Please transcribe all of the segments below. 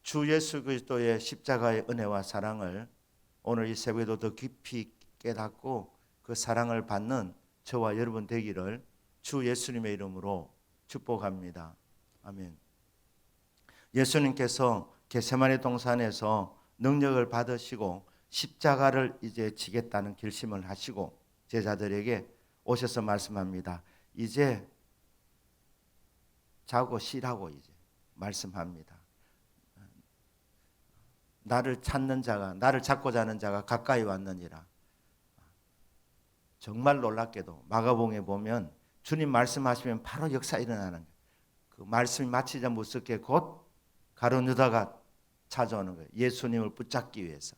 주 예수 그리스도의 십자가의 은혜와 사랑을 오늘 이 새벽에도 더 깊이 깨닫고 그 사랑을 받는 저와 여러분 되기를 주 예수님의 이름으로 축복합니다. 아멘. 예수님께서 겟세마네 동산에서 능력을 받으시고 십자가를 이제 지겠다는 결심을 하시고 제자들에게 오셔서 말씀합니다. 이제 자고 쉬라고 이제 말씀합니다. 나를 찾는 자가, 나를 찾고자 하는 자가 가까이 왔느니라. 정말 놀랍게도 마가복음에 보면 주님 말씀하시면 바로 역사 일어나는 거예요. 그 말씀이 마치자 못석게 곧 가룟 유다가 찾아오는 거예요. 예수님을 붙잡기 위해서,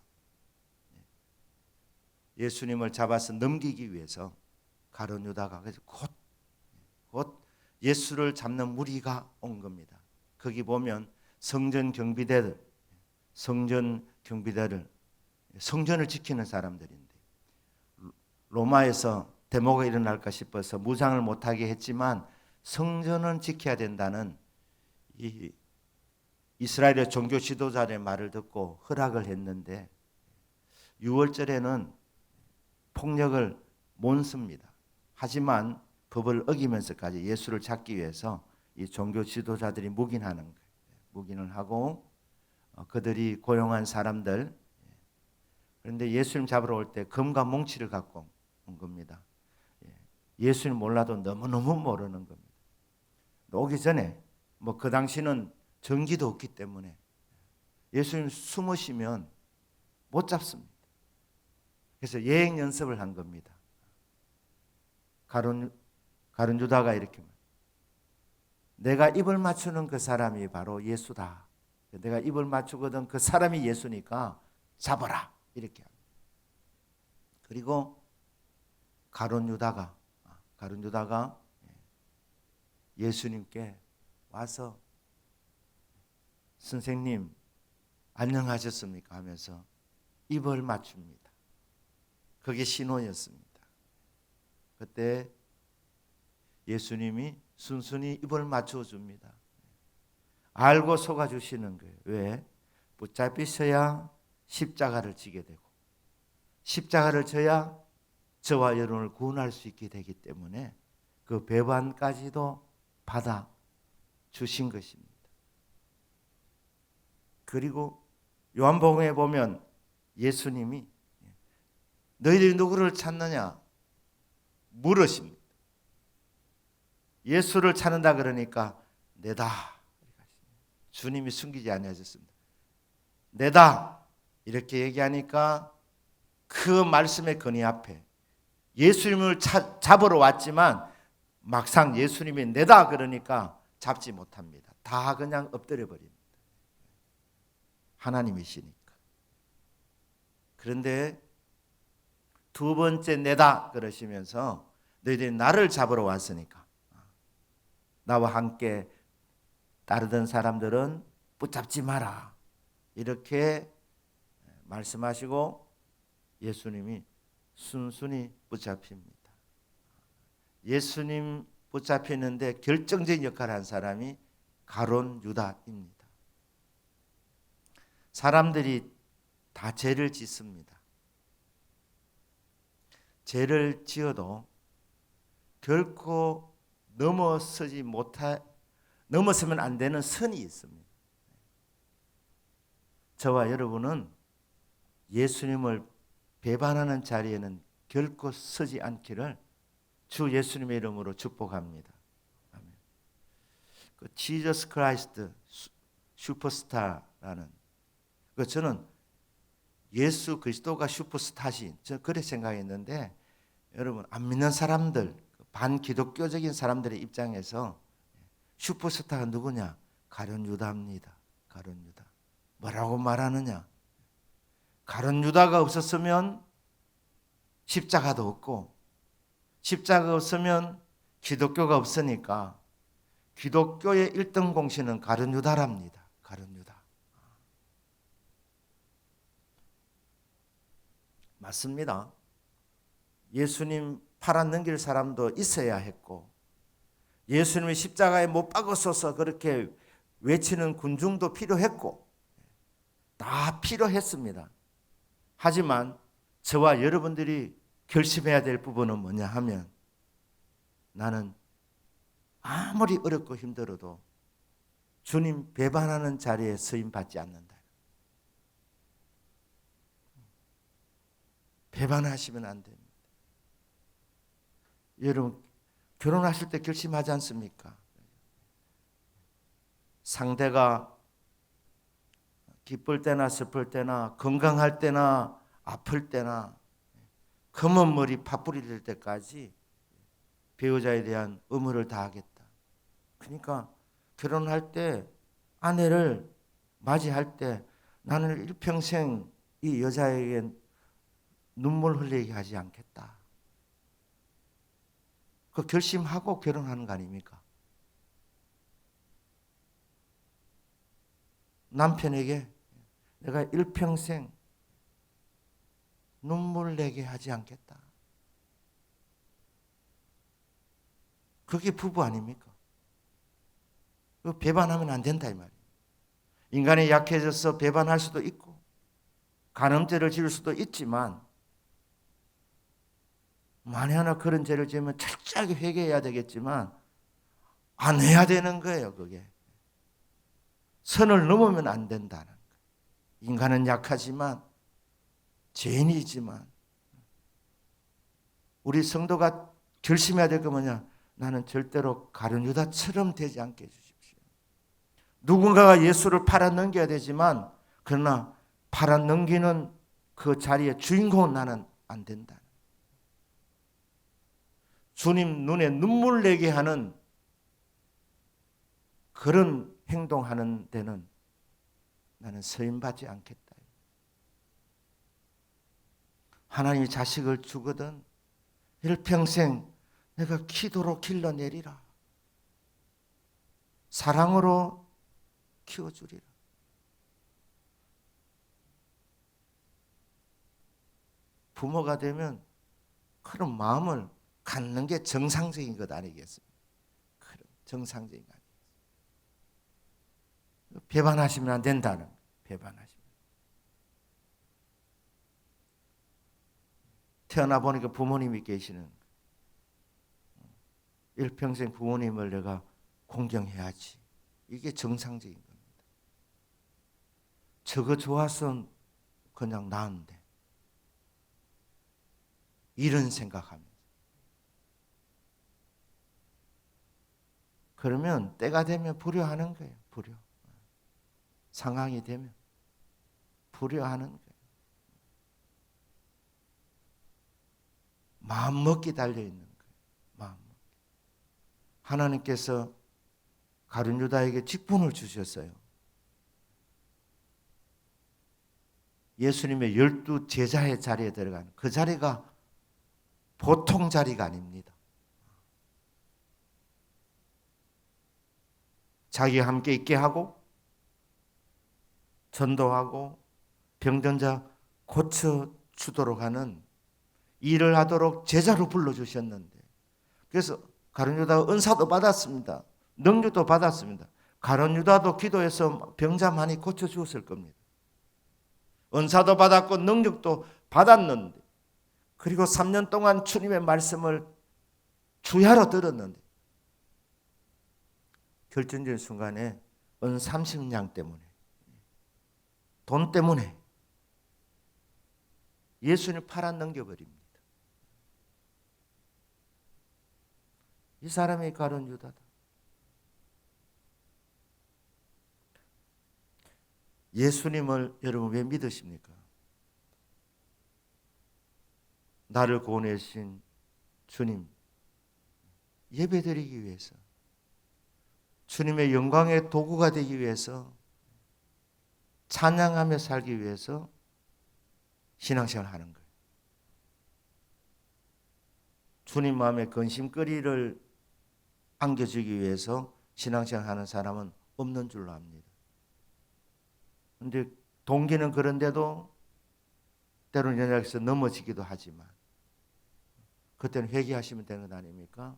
예수님을 잡아서 넘기기 위해서 가룟 유다가, 그래서 곧 예수를 잡는 무리가 온 겁니다. 거기 보면 성전 경비대를 성전을 지키는 사람들인데 로마에서 데모가 일어날까 싶어서 무장을 못하게 했지만 성전은 지켜야 된다는 이 이스라엘의 종교 지도자의 말을 듣고 허락을 했는데 6월절에는 폭력을 못 씁니다. 하지만 법을 어기면서까지 예수를 찾기 위해서 이 종교 지도자들이 묵인하는 거예요. 묵인을 하고 그들이 고용한 사람들, 그런데 예수님 잡으러 올 때 검과 몽치를 갖고 온 겁니다. 예수님 몰라도 너무너무 모르는 겁니다. 오기 전에 그 당시는 전기도 없기 때문에 예수님 숨으시면 못 잡습니다. 그래서 예행 연습을 한 겁니다. 가룟 유다가 이렇게 말합니다. 내가 입을 맞추는 그 사람이 바로 예수다. 내가 입을 맞추거든 그 사람이 예수니까 잡아라. 이렇게 합니다. 그리고 가룟 유다가 예수님께 와서 선생님 안녕하셨습니까 하면서 입을 맞춥니다. 그게 신호였습니다. 그때 예수님이 순순히 입을 맞춰줍니다. 알고 속아주시는 거예요. 왜? 붙잡히셔야 십자가를 지게 되고 십자가를 져야 저와 여러분을 구원할 수 있게 되기 때문에 그 배반까지도 받아 주신 것입니다. 그리고 요한복음에 보면 예수님이 너희들이 누구를 찾느냐 물으십니다. 예수를 찾는다 그러니까 내다. 주님이 숨기지 아니하셨습니다. 내다 이렇게 얘기하니까 그 말씀의 근위 앞에 예수님을 잡으러 왔지만 막상 예수님이 내다 그러니까 잡지 못합니다. 다 그냥 엎드려 버립니다. 하나님이시니까. 그런데 두 번째 내다 그러시면서 너희들이 나를 잡으러 왔으니까 나와 함께 따르던 사람들은 붙잡지 마라. 이렇게 말씀하시고 예수님이 순순히 붙잡힙니다. 예수님 붙잡히는데 결정적인 역할을 한 사람이 가룟 유다입니다. 사람들이 다 죄를 짓습니다. 죄를 지어도 결코 넘어서면 안 되는 선이 있습니다. 저와 여러분은 예수님을 배반하는 자리에는 결코 서지 않기를 주 예수님의 이름으로 축복합니다. 아멘. 그 지저스 크라이스트 슈퍼스타라는 저는 예수 그리스도가 슈퍼스타신 저는 그렇게 생각했는데 여러분 안 믿는 사람들 반기독교적인 사람들의 입장에서 슈퍼스타가 누구냐? 가룟 유다입니다. 가룟 유다. 뭐라고 말하느냐? 가룟 유다가 없었으면 십자가도 없고 십자가가 없으면 기독교가 없으니까 기독교의 1등 공신은 가룟 유다랍니다. 가룟 유다. 맞습니다. 예수님 팔 안 넘길 사람도 있어야 했고 예수님이 십자가에 못 박으소서 그렇게 외치는 군중도 필요했고 다 필요했습니다. 하지만 저와 여러분들이 결심해야 될 부분은 뭐냐 하면 나는 아무리 어렵고 힘들어도 주님 배반하는 자리에 쓰임 받지 않는다. 배반하시면 안 됩니다. 여러분 결혼하실 때 결심하지 않습니까? 상대가 기쁠 때나 슬플 때나 건강할 때나 아플 때나 검은 머리 파뿌리 될 때까지 배우자에 대한 의무를 다하겠다. 그러니까 결혼할 때 아내를 맞이할 때 나는 일평생 이 여자에게 눈물 흘리게 하지 않겠다. 그 결심하고 결혼하는 거 아닙니까? 남편에게 내가 일평생 눈물 내게 하지 않겠다. 그게 부부 아닙니까? 배반하면 안 된다 이 말이에요. 인간이 약해져서 배반할 수도 있고 간음죄를 지을 수도 있지만 만에 하나 그런 죄를 지으면 철저하게 회개해야 되겠지만 안 해야 되는 거예요. 그게 선을 넘으면 안 된다는 거예요. 인간은 약하지만 죄인이지만 우리 성도가 결심해야 될 거 뭐냐? 나는 절대로 가룟 유다처럼 되지 않게 해주십시오. 누군가가 예수를 팔아넘겨야 되지만 그러나 팔아넘기는 그 자리에 주인공은 나는 안 된다. 주님 눈에 눈물 내게 하는 그런 행동하는 데는 나는 서임받지 않겠다. 하나님이 자식을 주거든 일평생 내가 기도로 길러내리라. 사랑으로 키워주리라. 부모가 되면 그런 마음을 갖는 게 정상적인 것 아니겠습니까? 그런 정상적인 것 아니겠습니까? 배반하시면 안 된다는 거예요. 배반하시면. 태어나 보니까 부모님이 계시는 거예요. 일평생 부모님을 내가 공경해야지. 이게 정상적인 겁니다. 저거 좋아서 그냥 나은데. 이런 생각하면서. 그러면 때가 되면 불효하는 거예요. 불효. 상황이 되면 불효하는 거예요. 마음먹기 달려있는 거예요. 마음먹기. 하나님께서 가룟 유다에게 직분을 주셨어요. 예수님의 12 제자의 자리에 들어가는 그 자리가 보통 자리가 아닙니다. 자기와 함께 있게 하고 전도하고 병든 자 고쳐주도록 하는 일을 하도록 제자로 불러주셨는데 그래서 가룟 유다가 은사도 받았습니다. 능력도 받았습니다. 가룟 유다도 기도해서 병자 많이 고쳐주었을 겁니다. 은사도 받았고 능력도 받았는데 그리고 3년 동안 주님의 말씀을 주야로 들었는데 결정적인 순간에 은 30냥 때문에 돈 때문에 예수님 팔아 넘겨버립니다. 이 사람이 가룟 유다다. 예수님을 여러분 왜 믿으십니까? 나를 구원하신 주님 예배드리기 위해서 주님의 영광의 도구가 되기 위해서 찬양하며 살기 위해서 신앙생활을 하는 거예요. 주님 마음에 근심거리를 안겨주기 위해서 신앙생활 하는 사람은 없는 줄로 압니다. 그런데 동기는 그런데도 때로는 연약해서 넘어지기도 하지만 그때는 회개하시면 되는 것 아닙니까?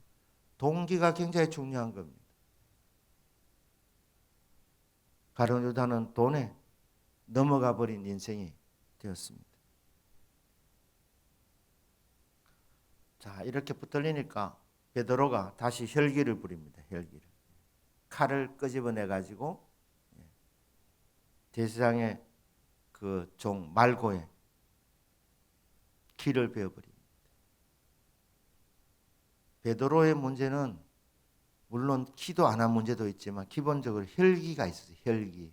동기가 굉장히 중요한 겁니다. 가룟 유다는 돈에 넘어가 버린 인생이 되었습니다. 자, 이렇게 붙들리니까 베드로가 다시 혈기를 부립니다. 혈기를. 칼을 끄집어내 가지고 대제사장의 그 종 말고의 키를 베어버립니다. 베드로의 문제는 물론 키도 안 한 문제도 있지만 기본적으로 혈기가 있어요. 혈기.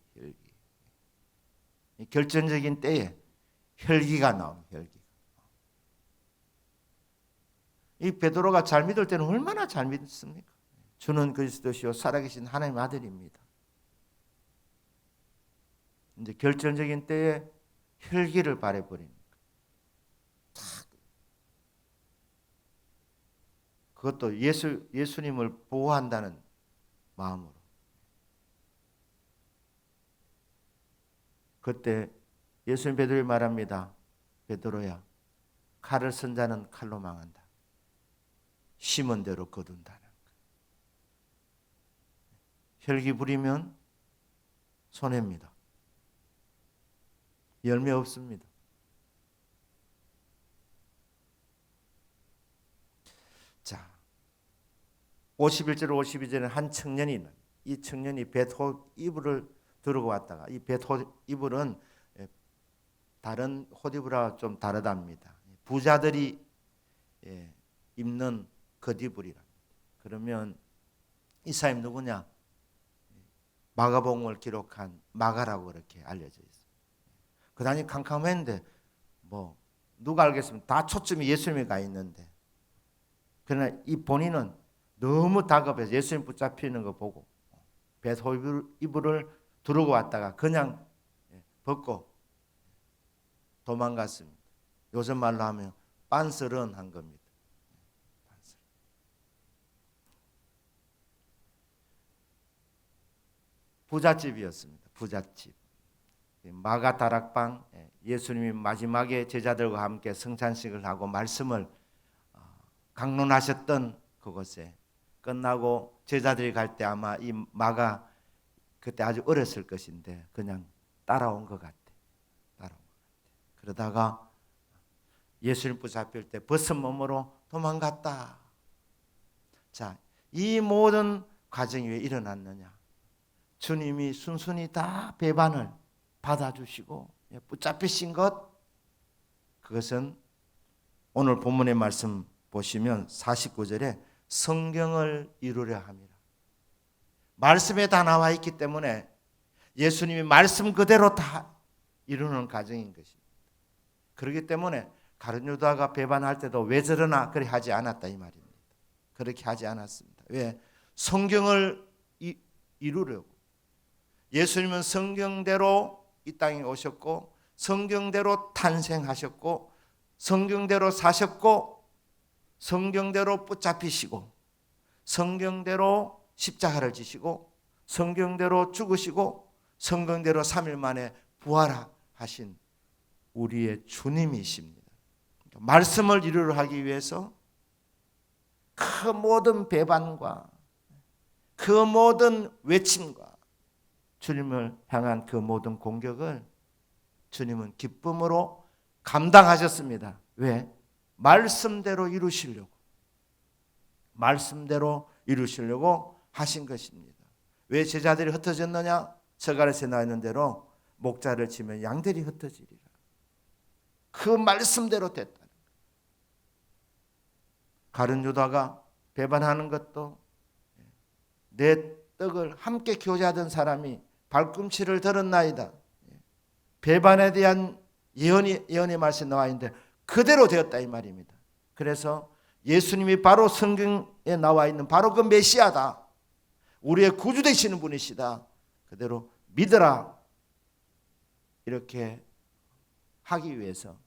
결정적인 때에 혈기가 나옵니다. 혈기. 이 베드로가 잘 믿을 때는 얼마나 잘 믿습니까? 주는 그리스도시요 살아계신 하나님의 아들입니다. 이제 결정적인 때에 혈기를 발해버립니다. 그것도 예수님을 보호한다는 마음으로. 그때 예수님 베드로에 말합니다. 베드로야, 칼을 쓴 자는 칼로 망한다. 심은 대로 거둔다는 거. 혈기 부리면 손해입니다. 열매 없습니다. 자, 51절 52절에 한 청년이 있는, 이 청년이 벳호 이불을 들고 왔다가, 이 벳호 이불은 다른 호디브라 좀 다르답니다. 부자들이 입는 겉이불이라. 그러면 이 사람이 누구냐? 마가복음을 기록한 마가라고 그렇게 알려져 있어요. 그 당시 캄캄했는데 뭐 누가 알겠습니까? 다 초점이 예수님에 가 있는데, 그러나 이 본인은 너무 다급해서 예수님 붙잡히는 거 보고 벳호 이불을 두르고 왔다가 그냥 벗고 도망갔습니다. 요즘 말로 하면 빤스런 한 겁니다. 부잣집이었습니다. 부잣집. 마가 다락방, 예수님이 마지막에 제자들과 함께 성찬식을 하고 말씀을 강론하셨던 그곳에 끝나고 제자들이 갈 때 아마 이 마가 그때 아주 어렸을 것인데 그냥 따라온 것 같아. 그러다가 예수님 붙잡힐 때 벗은 몸으로 도망갔다. 자, 이 모든 과정이 왜 일어났느냐? 주님이 순순히 다 배반을 받아주시고 붙잡히신 것, 그것은 오늘 본문의 말씀 보시면 49절에 성경을 이루려 함이라. 말씀에 다 나와 있기 때문에 예수님이 말씀 그대로 다 이루는 과정인 것입니다. 그렇기 때문에 가룟 유다가 배반할 때도 왜 저러나 그렇게 하지 않았다 이 말입니다. 그렇게 하지 않았습니다. 왜? 성경을 이루려고. 예수님은 성경대로 이 땅에 오셨고 성경대로 탄생하셨고 성경대로 사셨고 성경대로 붙잡히시고 성경대로 십자가를 지시고 성경대로 죽으시고 성경대로 3일 만에 부활하신 우리의 주님이십니다. 말씀을 이루려 하기 위해서 그 모든 배반과 그 모든 외침과 주님을 향한 그 모든 공격을 주님은 기쁨으로 감당하셨습니다. 왜? 말씀대로 이루시려고. 말씀대로 이루시려고 하신 것입니다. 왜 제자들이 흩어졌느냐? 서갈에서 나와 있는 대로 목자를 치면 양들이 흩어지리라. 그 말씀대로 됐다. 가룟 유다가 배반하는 것도 내 떡을 함께 교제하던 사람이 발꿈치를 들었나이다. 배반에 대한 예언의 말씀이 나와 있는데 그대로 되었다 이 말입니다. 그래서 예수님이 바로 성경에 나와 있는 바로 그 메시아다. 우리의 구주 되시는 분이시다. 그대로 믿으라. 이렇게 하기 위해서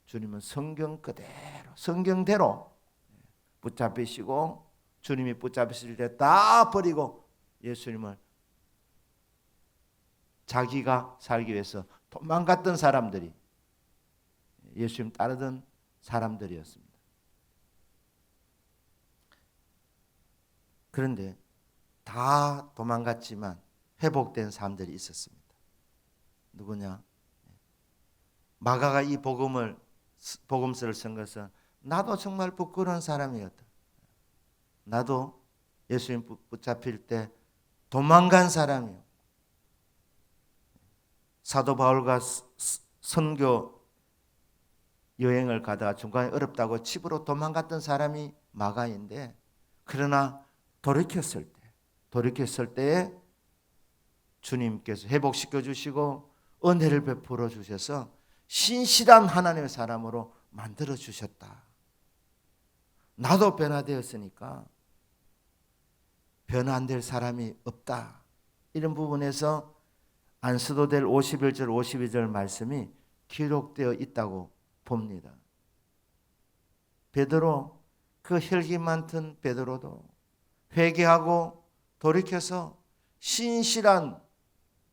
주님은 성경 그대로 성경대로 붙잡히시고 주님이 붙잡히실 때 다 버리고 예수님을 자기가 살기 위해서 도망갔던 사람들이 예수님 따르던 사람들이었습니다. 그런데 다 도망갔지만 회복된 사람들이 있었습니다. 누구냐? 마가가 이 복음서를 쓴 것은 나도 정말 부끄러운 사람이었다. 나도 예수님 붙잡힐 때 도망간 사람이요. 사도 바울과 선교 여행을 가다가 중간에 어렵다고 집으로 도망갔던 사람이 마가인데, 그러나 돌이켰을 때에 주님께서 회복시켜 주시고 은혜를 베풀어 주셔서 신실한 하나님의 사람으로 만들어 주셨다. 나도 변화되었으니까 변화 안 될 사람이 없다. 이런 부분에서 안수도될 51절 52절 말씀이 기록되어 있다고 봅니다. 베드로, 그 혈기 많던 베드로도 회개하고 돌이켜서 신실한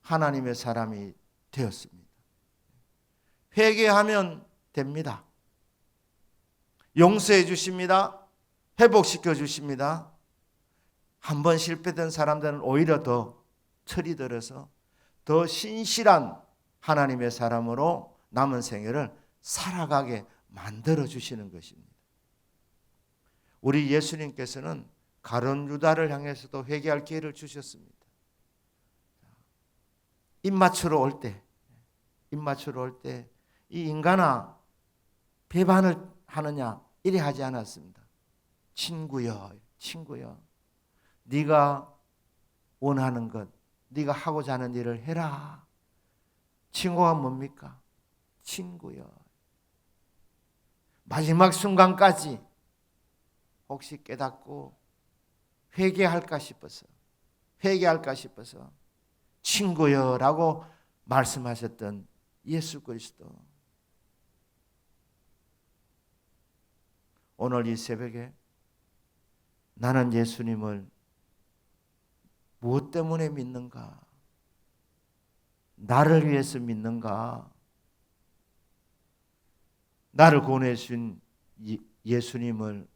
하나님의 사람이 되었습니다. 회개하면 됩니다. 용서해 주십니다. 회복시켜 주십니다. 한번 실패된 사람들은 오히려 더 철이 들어서 더 신실한 하나님의 사람으로 남은 생애를 살아가게 만들어 주시는 것입니다. 우리 예수님께서는 가룟 유다를 향해서도 회개할 기회를 주셨습니다. 입 맞추러 올 때 이 인간아 배반을 하느냐 이래 하지 않았습니다. 친구여, 네가 원하는 것, 네가 하고자 하는 일을 해라. 친구가 뭡니까? 친구여. 마지막 순간까지 혹시 깨닫고 회개할까 싶어서 친구여라고 말씀하셨던 예수 그리스도. 오늘 이 새벽에 나는 예수님을 무엇 때문에 믿는가? 나를 위해서 믿는가? 나를 구원해 주신 예수님을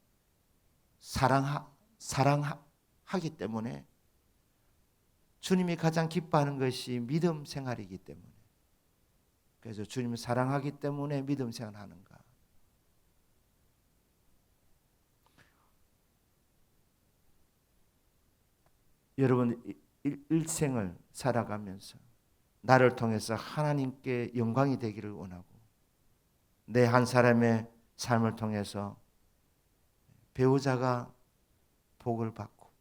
사랑하기 때문에, 주님이 가장 기뻐하는 것이 믿음 생활이기 때문에, 그래서 주님을 사랑하기 때문에 믿음 생활하는가? 여러분 일생을 살아가면서 나를 통해서 하나님께 영광이 되기를 원하고, 내 한 사람의 삶을 통해서 배우자가 복을 받고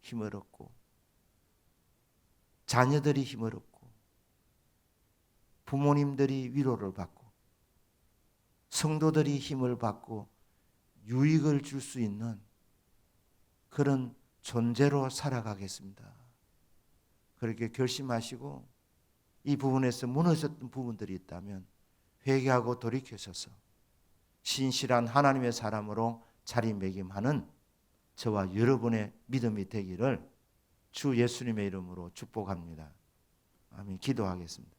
힘을 얻고, 자녀들이 힘을 얻고, 부모님들이 위로를 받고, 성도들이 힘을 받고 유익을 줄 수 있는 그런 존재로 살아가겠습니다. 그렇게 결심하시고, 이 부분에서 무너졌던 부분들이 있다면 회개하고 돌이켜서서 신실한 하나님의 사람으로 자리매김하는 저와 여러분의 믿음이 되기를 주 예수님의 이름으로 축복합니다. 아멘. 기도하겠습니다.